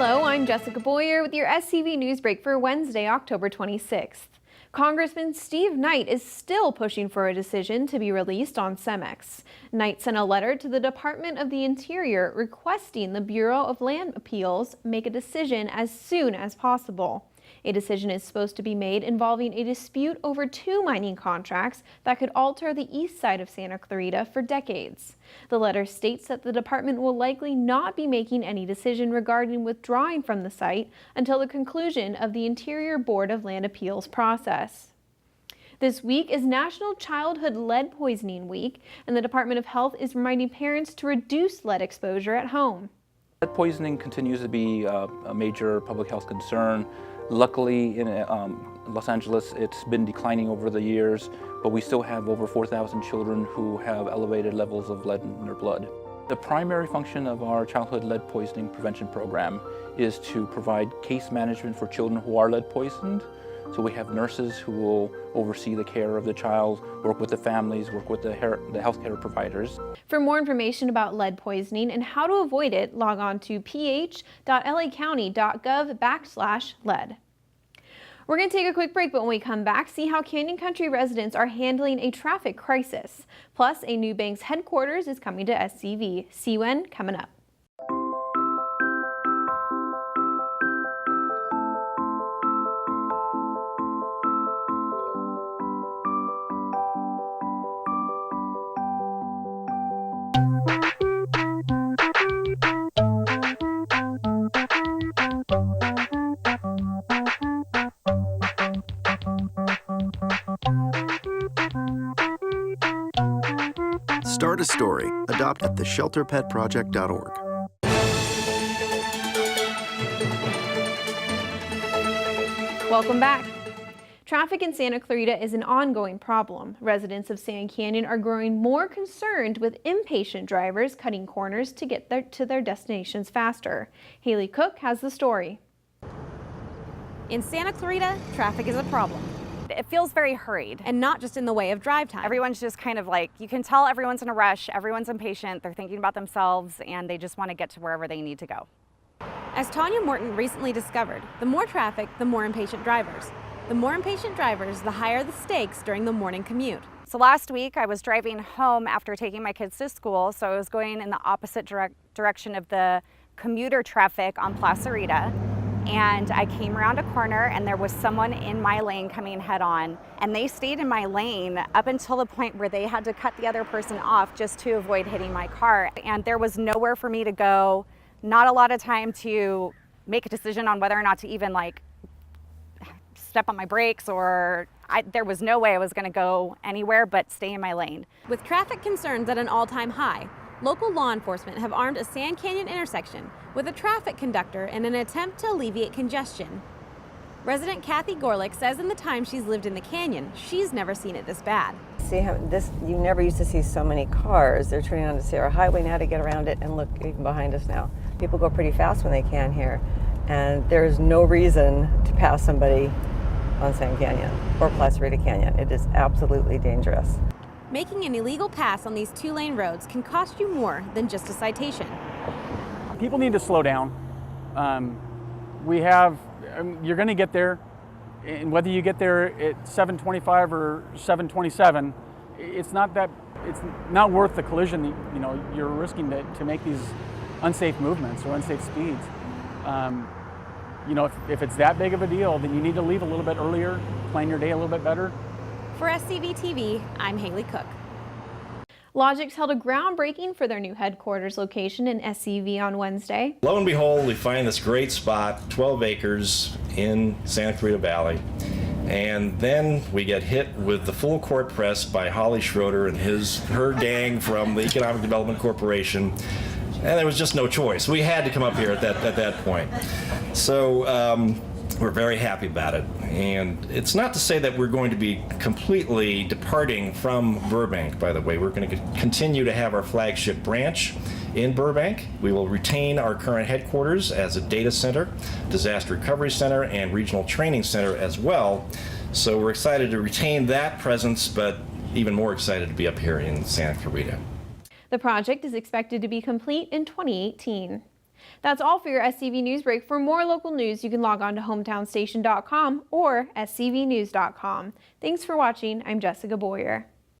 Hello, I'm Jessica Boyer with your SCV NewsBreak for Wednesday, October 26th. Congressman Steve Knight is still pushing for a decision to be released on Cemex. Knight sent a letter to the Department of the Interior requesting the Bureau of Land Appeals make a decision as soon as possible. A decision is supposed to be made involving a dispute over two mining contracts that could alter the east side of Santa Clarita for decades. The letter states that the department will likely not be making any decision regarding withdrawing from the site until the conclusion of the Interior Board of Land Appeals process. This week is National Childhood Lead Poisoning Week, and the Department of Health is reminding parents to reduce lead exposure at home. Lead poisoning continues to be a major public health concern. Luckily, in Los Angeles, it's been declining over the years, but we still have over 4,000 children who have elevated levels of lead in their blood. The primary function of our childhood lead poisoning prevention program is to provide case management for children who are lead poisoned. So we have nurses who will oversee the care of the child, work with the families, work with the healthcare providers. For more information about lead poisoning and how to avoid it, log on to ph.lacounty.gov/lead. We're going to take a quick break, but when we come back, see how Canyon Country residents are handling a traffic crisis. Plus, a new bank's headquarters is coming to SCV. See when coming up. Start a story. Adopt at theshelterpetproject.org. Welcome back. Traffic in Santa Clarita is an ongoing problem. Residents of Sand Canyon are growing more concerned with impatient drivers cutting corners to get to their destinations faster. Haley Cook has the story. In Santa Clarita, traffic is a problem. It feels very hurried. And not just in the way of drive time. Everyone's just kind of like, you can tell everyone's in a rush, everyone's impatient, they're thinking about themselves, and they just want to get to wherever they need to go. As Tanya Morton recently discovered, the more traffic, the more impatient drivers. The more impatient drivers, the higher the stakes during the morning commute. So last week I was driving home after taking my kids to school, so I was going in the opposite direction of the commuter traffic on Plaza Rita. And I came around a corner and there was someone in my lane coming head on, and they stayed in my lane up until the point where they had to cut the other person off just to avoid hitting my car. And there was nowhere for me to go, not a lot of time to make a decision on whether or not to even like step on my brakes, or there was no way I was gonna go anywhere but stay in my lane. With traffic concerns at an all-time high, local law enforcement have armed a Sand Canyon intersection with a traffic conductor in an attempt to alleviate congestion. Resident Kathy Gorlick says in the time she's lived in the canyon, she's never seen it this bad. See how you never used to see so many cars. They're turning on to Sierra Highway now to get around it, and look, even behind us now. People go pretty fast when they can here, and there's no reason to pass somebody on Sand Canyon or Plaza Rita Canyon. It is absolutely dangerous. Making an illegal pass on these two-lane roads can cost you more than just a citation. People need to slow down. You're going to get there, and whether you get there at 7:25 or 7:27, it's not worth the collision that, you're risking to make these unsafe movements or unsafe speeds. If it's that big of a deal, then you need to leave a little bit earlier, plan your day a little bit better. For SCV TV, I'm Haley Cook. Logix held a groundbreaking for their new headquarters location in SCV on Wednesday. Lo and behold, we find this great spot, 12 acres in Santa Clarita Valley. And then we get hit with the full court press by Holly Schroeder and her gang from the Economic Development Corporation. And there was just no choice. We had to come up here at that point. So we're very happy about it. And it's not to say that we're going to be completely departing from Burbank, by the way. We're going to continue to have our flagship branch in Burbank. We will retain our current headquarters as a data center, disaster recovery center, and regional training center as well. So we're excited to retain that presence, but even more excited to be up here in Santa Clarita. The project is expected to be complete in 2018. That's all for your SCV Newsbreak. For more local news, you can log on to hometownstation.com or scvnews.com. Thanks for watching. I'm Jessica Boyer.